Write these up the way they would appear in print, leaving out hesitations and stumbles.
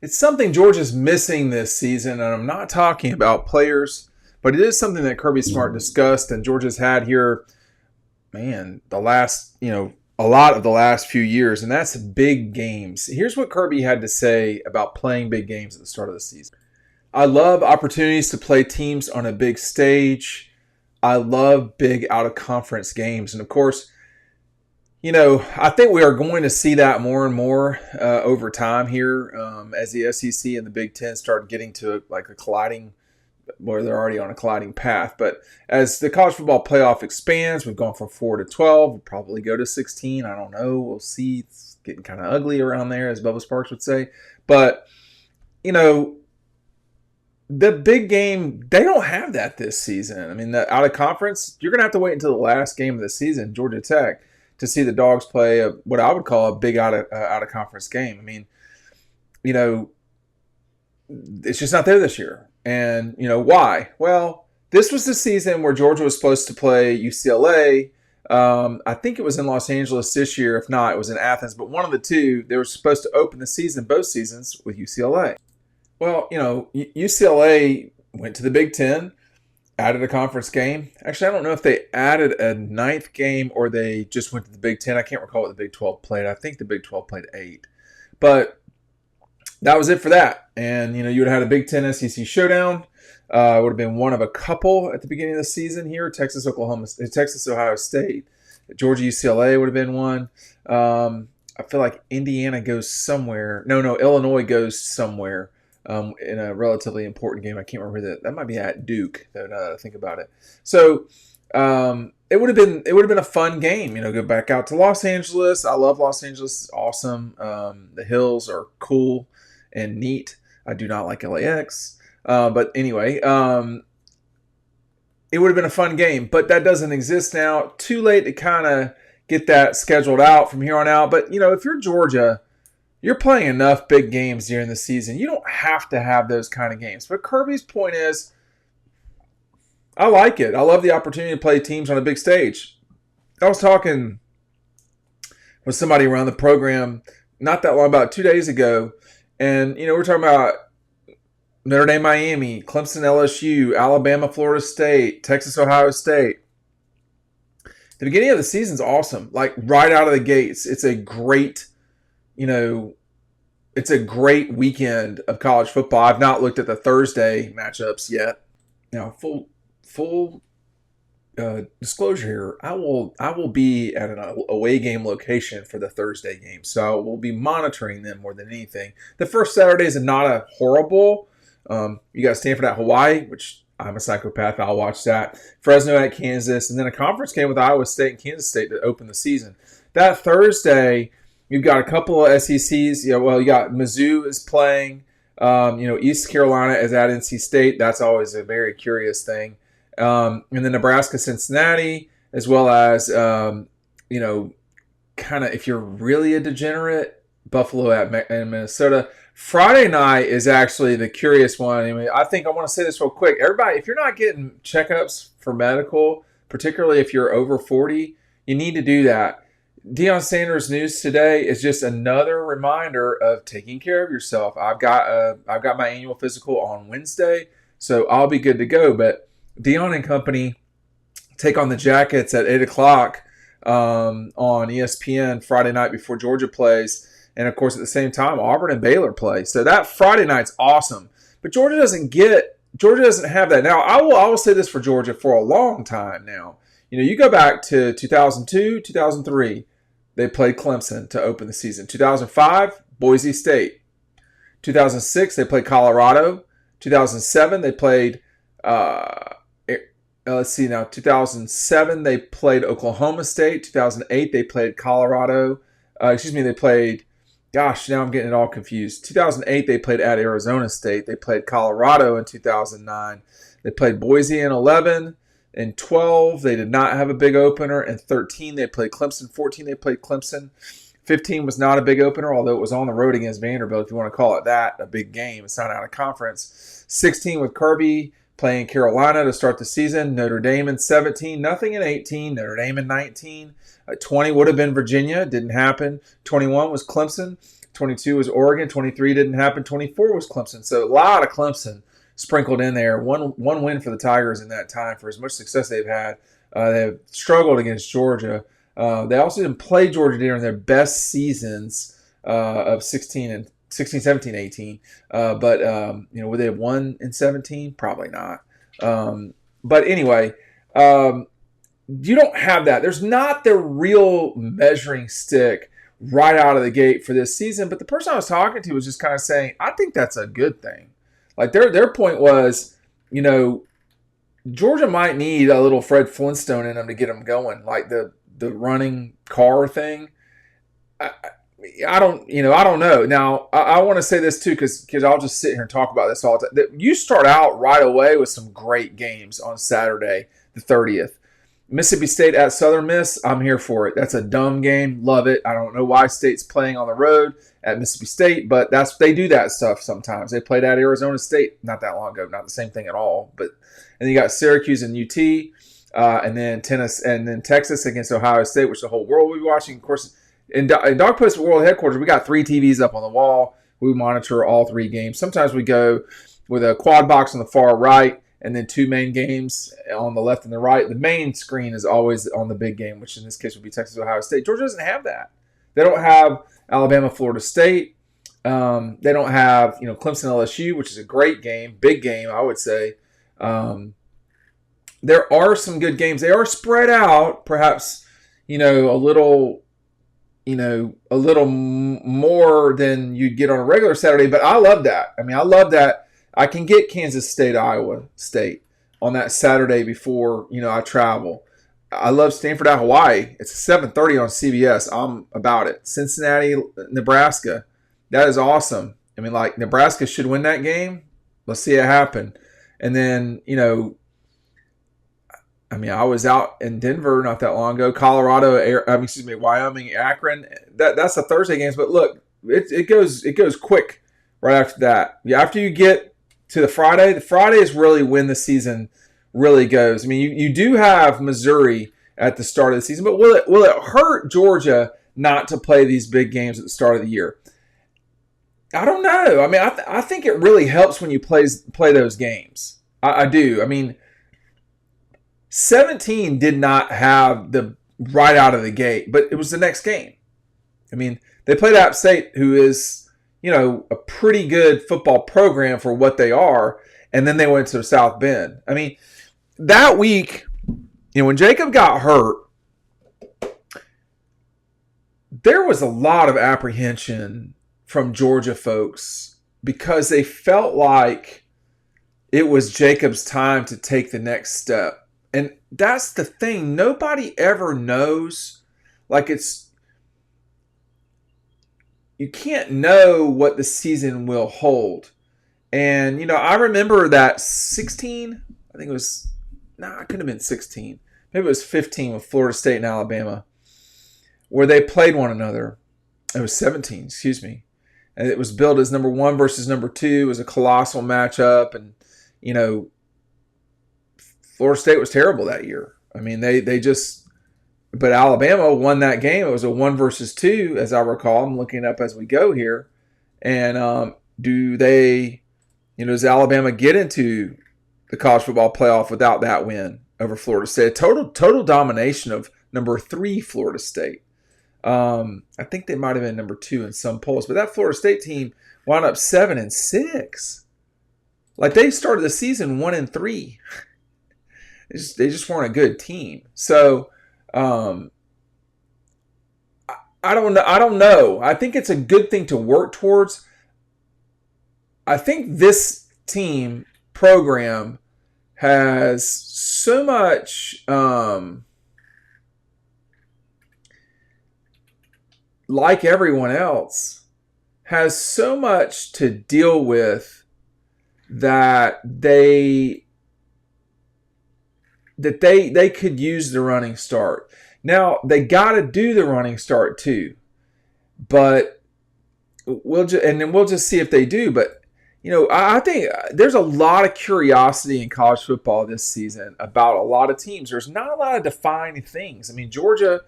It's something Georgia's missing this season, and I'm not talking about players, but it is something that Kirby Smart discussed, and Georgia's had here, man, a lot of the last few years, and that's big games. Here's what Kirby had to say about playing big games at the start of the season. I love opportunities to play teams on a big stage. I love big out-of-conference games, and of course, I think we are going to see that more and more over time here as the SEC and the Big Ten start getting to like a colliding, where they're already on a colliding path. But as the college football playoff expands, we've gone from 4 to 12. We'll probably go to 16. I don't know. We'll see. It's getting kind of ugly around there, as Bubba Sparks would say. But, the big game, they don't have that this season. I mean, the out of conference, you're going to have to wait until the last game of the season, Georgia Tech, to see the Dogs play what I would call a big out of conference game. I mean, it's just not there this year. And, why? Well, this was the season where Georgia was supposed to play UCLA. I think it was in Los Angeles this year. If not, it was in Athens. But one of the two, they were supposed to open the season, both seasons, with UCLA. Well, UCLA went to the Big Ten, added a conference game. Actually, I don't know if they added a ninth game or they just went to the Big Ten. I can't recall what the Big 12 played. I think the Big 12 played 8. But that was it for that. And, you would have had a Big Ten SEC showdown. It would have been one of a couple at the beginning of the season here. Texas, Ohio State. Georgia, UCLA would have been one. I feel like Indiana goes somewhere. No, Illinois goes somewhere. In a relatively important game. I can't remember that might be at Duke, though, now that I think about it. So it would have been a fun game, go back out to Los Angeles. I love Los Angeles. It's awesome. The hills are cool and neat. I do not like LAX. But anyway, it would have been a fun game, but that doesn't exist now. Too late to kind of get that scheduled out from here on out. But if you're Georgia, you're playing enough big games during the season. You don't have to have those kind of games. But Kirby's point is, I like it. I love the opportunity to play teams on a big stage. I was talking with somebody around the program not that long, about 2 days ago, and we're talking about Notre Dame, Miami, Clemson, LSU, Alabama, Florida State, Texas, Ohio State. The beginning of the season's awesome. Like right out of the gates, it's a great it's a great weekend of college football. I've not looked at the Thursday matchups yet. Now, full disclosure here, I will be at an away game location for the Thursday game, so we'll be monitoring them more than anything. The first Saturdays are not a horrible. You got Stanford at Hawaii, which I'm a psychopath. I'll watch that. Fresno at Kansas, and then a conference game with Iowa State and Kansas State to open the season. That Thursday, you've got a couple of SECs. You got Mizzou is playing. East Carolina is at NC State. That's always a very curious thing. And then Nebraska, Cincinnati, as well as, kind of if you're really a degenerate, Buffalo at Minnesota. Friday night is actually the curious one. I want to say this real quick. Everybody, if you're not getting checkups for medical, particularly if you're over 40, you need to do that. Deion Sanders' news today is just another reminder of taking care of yourself. I've got my annual physical on Wednesday, so I'll be good to go. But Deion and company take on the Jackets at 8 o'clock on ESPN Friday night before Georgia plays. And, of course, at the same time, Auburn and Baylor play. So that Friday night's awesome. But Georgia doesn't have that. Now, I will say this for Georgia for a long time now. You go back to 2002, 2003. They played Clemson to open the season. 2005, Boise State. 2006, they played Colorado. 2007, they played, 2007, they played Oklahoma State. 2008, they played Colorado. They played, now I'm getting it all confused. 2008, they played at Arizona State. They played Colorado in 2009. They played Boise in 11. In 12, they did not have a big opener. In 13, they played Clemson. 14, they played Clemson. 15 was not a big opener, although it was on the road against Vanderbilt, if you want to call it that, a big game. It's not out of conference. 16 with Kirby playing Carolina to start the season. Notre Dame in 17, nothing in 18. Notre Dame in 19. 20 would have been Virginia. Didn't happen. 21 was Clemson. 22 was Oregon. 23 didn't happen. 24 was Clemson. So a lot of Clemson sprinkled in there. One win for the Tigers in that time for as much success they've had. They've struggled against Georgia. They also didn't play Georgia during their best seasons of 16, 17, 18. Would they have won in 17? Probably not. But anyway, you don't have that. There's not the real measuring stick right out of the gate for this season. But the person I was talking to was just kind of saying, I think that's a good thing. Like their point was, Georgia might need a little Fred Flintstone in them to get them going, like the running car thing. I don't know. Now I want to say this too, because I'll just sit here and talk about this all the time. You start out right away with some great games on Saturday, the 30th. Mississippi State at Southern Miss, I'm here for it. That's a dumb game. Love it. I don't know why State's playing on the road at Mississippi State, but they do that stuff sometimes. They played at Arizona State not that long ago. Not the same thing at all. And then you got Syracuse and UT, and then Tennessee, and then Texas against Ohio State, which the whole world will be watching. Of course, in Dawg Post World Headquarters, we got 3 TVs up on the wall. We monitor all 3 games. Sometimes we go with a quad box on the far right, and then 2 main games on the left and the right. The main screen is always on the big game, which in this case would be Texas, Ohio State. Georgia doesn't have that. They don't have Alabama, Florida State. They don't have, Clemson, LSU, which is a great game, big game, I would say. There are some good games. They are spread out, perhaps, a little more than you'd get on a regular Saturday. But I love that. I love that. I can get Kansas State, Iowa State on that Saturday before, I travel. I love Stanford at Hawaii. It's 7:30 on CBS. I'm about it. Cincinnati, Nebraska. That is awesome. Nebraska should win that game. Let's see it happen. And then, I was out in Denver not that long ago. Wyoming, Akron. That's the Thursday games. But look, it goes quick right after that. After you get to the Friday is really when the season really goes. You do have Missouri at the start of the season, but will it hurt Georgia not to play these big games at the start of the year? I don't know. I think it really helps when you play those games. I do. 17 did not have the right out of the gate, but it was the next game. They played App State, who is, a pretty good football program for what they are, and then they went to South Bend. That week, when Jacob got hurt, there was a lot of apprehension from Georgia folks because they felt like it was Jacob's time to take the next step. And that's the thing. Nobody ever knows. You can't know what the season will hold. And, I remember that 16, I think it was, it couldn't have been 16. Maybe it was 15 with Florida State and Alabama, where they played one another. It was 17, excuse me. And it was billed as number 1 versus number 2. It was a colossal matchup. And, Florida State was terrible that year. But Alabama won that game. It was a 1 versus 2, as I recall. I'm looking up as we go here. And does Alabama get into the college football playoff without that win over Florida State? Total domination of number 3 Florida State. I think they might have been number 2 in some polls. But that Florida State team wound up 7-6. They started the season 1-3. They just weren't a good team. So I don't know. I think it's a good thing to work towards. I think this team program has so much, like everyone else, has so much to deal with that they could use the running start. Now, they got to do the running start too. But we'll just see if they do. But, I think there's a lot of curiosity in college football this season about a lot of teams. There's not a lot of defined things. Georgia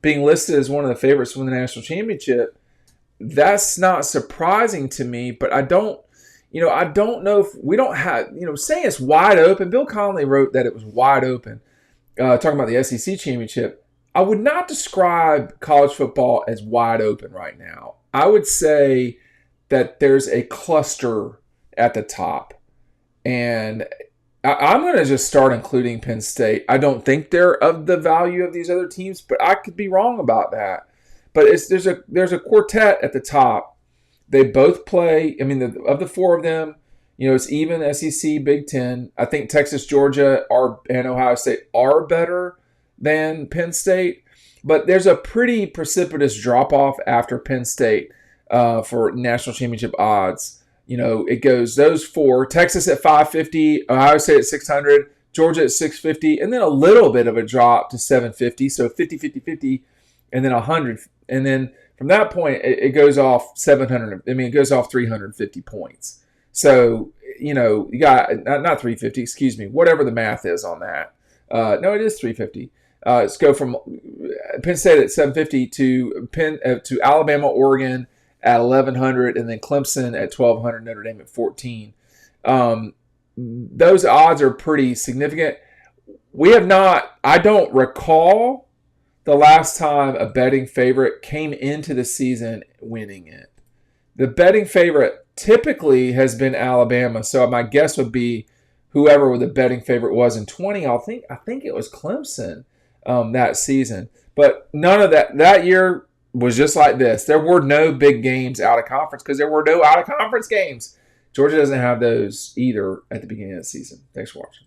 being listed as one of the favorites to win the national championship, that's not surprising to me, but I don't know if we don't have, saying it's wide open. Bill Connolly wrote that it was wide open, talking about the SEC championship. I would not describe college football as wide open right now. I would say that there's a cluster at the top. And I'm going to just start including Penn State. I don't think they're of the value of these other teams, but I could be wrong about that. But there's a quartet at the top. They both play. I mean, of the four of them, it's even SEC, Big Ten. I think Texas, Georgia, and Ohio State are better than Penn State. But there's a pretty precipitous drop-off after Penn State for national championship odds. It goes those four, Texas at 550, Ohio State at 600, Georgia at 650, and then a little bit of a drop to 750, so 50, 50, 50, and then 100. And then from that point, it goes off 700. I mean, it goes off 350 points. So, you got, not 350, excuse me, whatever the math is on that. No, it is 350. Let's go from Penn State at 750 to Alabama, Oregon at 1,100, and then Clemson at 1,200, Notre Dame at 14. Those odds are pretty significant. I don't recall the last time a betting favorite came into the season winning it. The betting favorite typically has been Alabama, so my guess would be whoever the betting favorite was in 20. I think it was Clemson that season. But none of that year was just like this. There were no big games out of conference because there were no out of conference games. Georgia doesn't have those either at the beginning of the season. Thanks for watching.